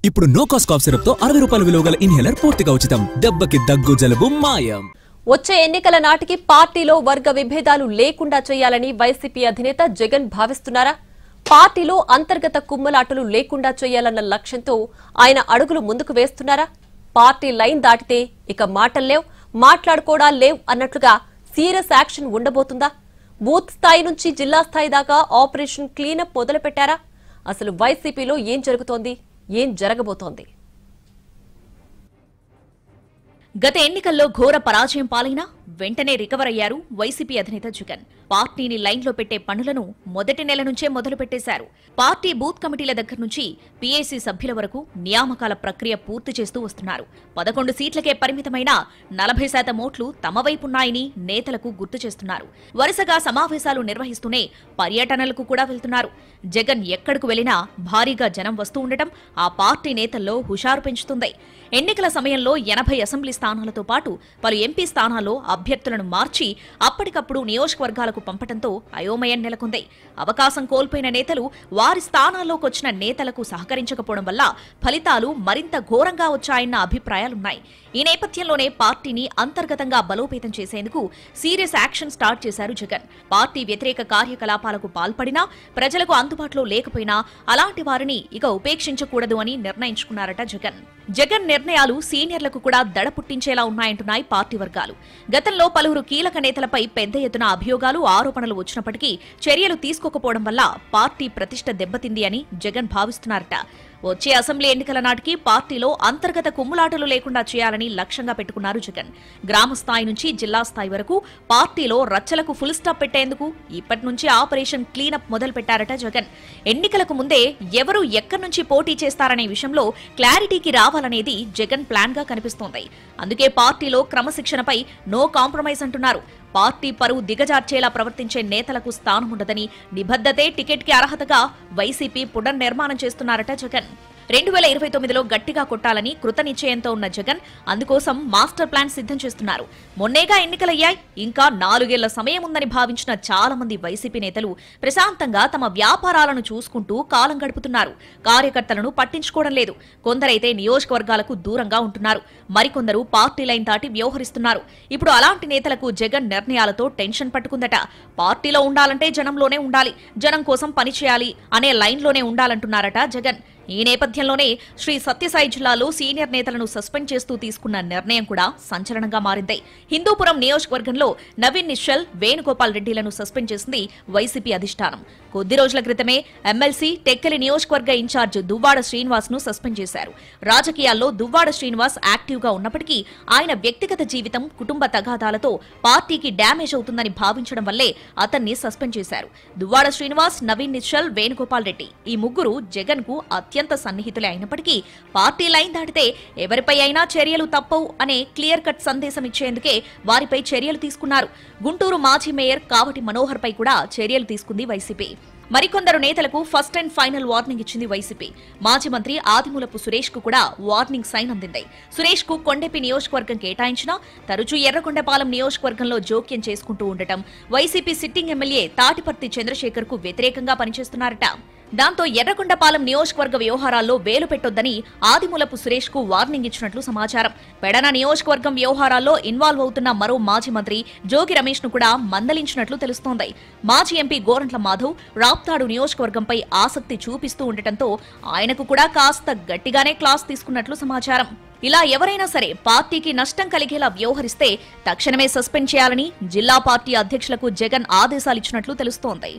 ఇప్పుడు no cost cough syrup తో 60 రూపాయల విలువ గల ఇన్హేలర్ పూర్తిగా ఉచితం. దెబ్బకి దగ్గు జలుబు మాయం. వచ్చే ఎన్నికల నాటికి పార్టీలో వర్గ విభేదాలు లేకుండా చేయాలని వైసీపీ అధినేత జగన్ భావిస్తున్నారా? పార్టీలో అంతర్గత కుమ్మలాటలు లేకుండా చేయాలన్న లక్ష్యంతో ఆయన అడుగులు ముందుకు వేస్తున్నారా? పార్టీ లైన్ దాటితే ఇక మాటల్లేవ్, మాట్లాడుకోవడాలేవ్ అన్నట్లుగా సీరియస్ యాక్షన్ ఉండబోతుందా? బూత్ స్థాయి నుంచి జిల్లా స్థాయి దాకా ఆపరేషన్ క్లీనప్ మొదలుపెట్టారా? అసలు వైసీపీలో ఏం జరుగుతోంది, ఏం జరగబోతోంది? గత ఎన్నికల్లో ఘోర పరాజయం పాలైనా వెంటనే రికవర్ అయ్యారు వైసీపీ అధినేత జగన్. పార్టీని లైన్లో పెట్టే పనులను మొదటి నెల నుంచే మొదలుపెట్టేశారు. పార్టీ బూత్ కమిటీల దగ్గర నుంచి పీఏసీ సభ్యుల వరకు నియామకాల ప్రక్రియ పూర్తి చేస్తూ వస్తున్నారు. 11 సీట్లకే పరిమితమైన 40% ఓట్లు తమ వైపున్నాయని నేతలకు గుర్తు చేస్తున్నారు. వరుసగా సమావేశాలు నిర్వహిస్తూనే పర్యటనలకు కూడా వెళ్తున్నారు. జగన్ ఎక్కడకు వెళ్లినా భారీగా జనం వస్తూ ఉండటం ఆ పార్టీ నేతల్లో హుషారు పెంచుతుంది. ఎన్నికల సమయంలో 80 అసెంబ్లీ స్థానాలతో పాటు పలు ఎంపీ స్థానాల్లో అభ్యర్థులను మార్చి అప్పటికప్పుడు నియోజకవర్గాలకు పంపడంతో అయోమయం నెలకొంది. అవకాశం కోల్పోయిన నేతలు వారి స్థానాల్లోకి వచ్చిన నేతలకు సహకరించకపోవడం వల్ల ఫలితాలు మరింత ఘోరంగా వచ్చాయన్న అభిప్రాయాలున్నాయి. ఈ నేపథ్యంలోనే పార్టీని అంతర్గతంగా బలోపేతం చేసేందుకు సీరియస్ యాక్షన్ స్టార్ట్ చేశారు జగన్. పార్టీ వ్యతిరేక కార్యకలాపాలకు పాల్పడినా, ప్రజలకు అందుబాటులో లేకపోయినా అలాంటి వారిని ఇక ఉపేక్షించకూడదు అని నిర్ణయించుకున్నారట జగన్. జగన్ నిర్ణయాలు సీనియర్లకు కూడా దడ పుట్టించేలా ఉన్నాయంటున్నాయి పార్టీ వర్గాలు. గతంలో పలువురు కీలక నేతలపై పెద్ద ఎత్తున అభియోగాలు, ఆరోపణలు వచ్చినప్పటికీ చర్యలు తీసుకోకపోవడం వల్ల పార్టీ ప్రతిష్ట దెబ్బతింది అని జగన్ భావిస్తున్నారట. వచ్చే అసెంబ్లీ ఎన్నికల నాటికి పార్టీలో అంతర్గత కుమ్ములాటలు లేకుండా చేయాలని లక్ష్యంగా పెట్టుకున్నారు జగన్. గ్రామ స్థాయి నుంచి జిల్లా స్థాయి వరకు పార్టీలో రచ్చలకు ఫుల్ స్టాప్ పెట్టేందుకు ఇప్పటి నుంచి ఆపరేషన్ క్లీనప్ మొదలు పెట్టారట జగన్. ఎన్నికలకు ముందే ఎవరు ఎక్కడి నుంచి పోటీ చేస్తారనే విషయంలో క్లారిటీకి రావాలనేది జగన్ ప్లాన్ గా కనిపిస్తోంది. అందుకే పార్టీలో క్రమశిక్షణపై నో కాంప్రమైజ్ అంటున్నారు. పార్టీ పరువు దిగజార్చేలా ప్రవర్తించే నేతలకు స్థానముండదని, నిబద్ధతే టికెట్కి అర్హతగా వైసీపీ పునర్నిర్మాణం చేస్తున్నారట జగన్. 2029లో గట్టిగా కొట్టాలని కృత నిశ్చయంతో ఉన్న జగన్ అందుకోసం మాస్టర్ ప్లాన్ సిద్ధం చేస్తున్నారు. మొన్నేగా ఎన్నికలయ్యాయి, ఇంకా 4 ఏళ్ల సమయం ఉందని భావించిన చాలా మంది వైసీపీ నేతలు ప్రశాంతంగా తమ వ్యాపారాలను చూసుకుంటూ కాలం గడుపుతున్నారు. కార్యకర్తలను పట్టించుకోవడం లేదు. కొందరైతే నియోజకవర్గాలకు దూరంగా ఉంటున్నారు. మరికొందరు పార్టీ లైన్ దాటి వ్యవహరిస్తున్నారు. ఇప్పుడు అలాంటి నేతలకు జగన్ నిర్ణయాలతో టెన్షన్ పట్టుకుందట. పార్టీలో ఉండాలంటే జనంలోనే ఉండాలి, జనం కోసం పనిచేయాలి అనే లైన్లోనే ఉండాలంటున్నారట జగన్. ఈ నేపథ్యంలోనే శ్రీ సత్యసాయి జిల్లాలో సీనియర్ నేతలను సస్పెండ్ చేస్తూ తీసుకున్న నిర్ణయం కూడా సంచలనంగా మారింది. హిందూపురం నియోజకవర్గంలో నవీన్ నిశ్చల్, వేణుగోపాల్ రెడ్డిలను సస్పెండ్ చేసింది వైసీపీ అధిష్టానం. కొద్ది రోజుల క్రితమే ఎమ్మెల్సీ టెక్కలి నియోజకవర్గ ఇన్ఛార్జ్ దువ్వాడ శ్రీనివాస్ ను సస్పెండ్ చేశారు. రాజకీయాల్లో దువ్వాడ శ్రీనివాస్ యాక్టివ్ గా ఉన్నప్పటికీ ఆయన వ్యక్తిగత జీవితం, కుటుంబ తగాదాలతో పార్టీకి డ్యామేజ్ అవుతుందని భావించడం వల్లే అతన్ని సస్పెండ్ చేశారు. దువ్వాడ శ్రీనివాస్, నవీన్ నిశ్చల్, వేణుగోపాల్ రెడ్డి ఈ ముగ్గురు జగన్ కు అత్యంత సన్నిహితులే అయినప్పటికీ పార్టీ లైన్ దాటితే ఎవరిపై అయినా చర్యలు తప్పవు అనే క్లియర్ కట్ సందేశం ఇచ్చేందుకే వారిపై చర్యలు తీసుకున్నారు. గుంటూరు మాజీ మేయర్ కావటి మనోహర్ పై కూడా చర్యలు తీసుకుంది వైసీపీ. మరికొందరు నేతలకు ఫస్ట్ అండ్ ఫైనల్ వార్నింగ్ ఇచ్చింది వైసీపీ. మాజీ మంత్రి ఆదిమూలపు సురేష్ కు కూడా వార్నింగ్ సైన్ అందింది. సురేష్ కు కొండెపి నియోజకవర్గం కేటాయించినా తరచూ ఎర్రగొండపాలెం నియోజకవర్గంలో జోక్యం చేసుకుంటూ ఉండటం, వైసీపీ సిట్టింగ్ ఎమ్మెల్యే తాటిపర్తి చంద్రశేఖర్ కు వ్యతిరేకంగా పనిచేస్తున్నారట. దాంతో ఎర్రగొండపాలెం నియోజకవర్గ వ్యవహారాల్లో వేలు పెట్టొద్దని ఆదిమూలపు సురేష్ కు వార్నింగ్ ఇచ్చినట్లు సమాచారం. పెడన నియోజకవర్గం వ్యవహారాల్లో ఇన్వాల్వ్ అవుతున్న మరో మాజీ మంత్రి జోగి రమేష్ ను కూడా మందలించినట్లు తెలుస్తోంది. మాజీ ఎంపీ గోరంట్ల మాధవ్ రాప్తాడు నియోజకవర్గంపై ఆసక్తి చూపిస్తూ ఉండటంతో ఆయనకు కూడా కాస్త గట్టిగానే క్లాస్ తీసుకున్నట్లు సమాచారం. ఇలా ఎవరైనా సరే పార్టీకి నష్టం కలిగేలా వ్యవహరిస్తే తక్షణమే సస్పెండ్ చేయాలని జిల్లా పార్టీ అధ్యక్షులకు జగన్ ఆదేశాలిచ్చినట్లు తెలుస్తోంది.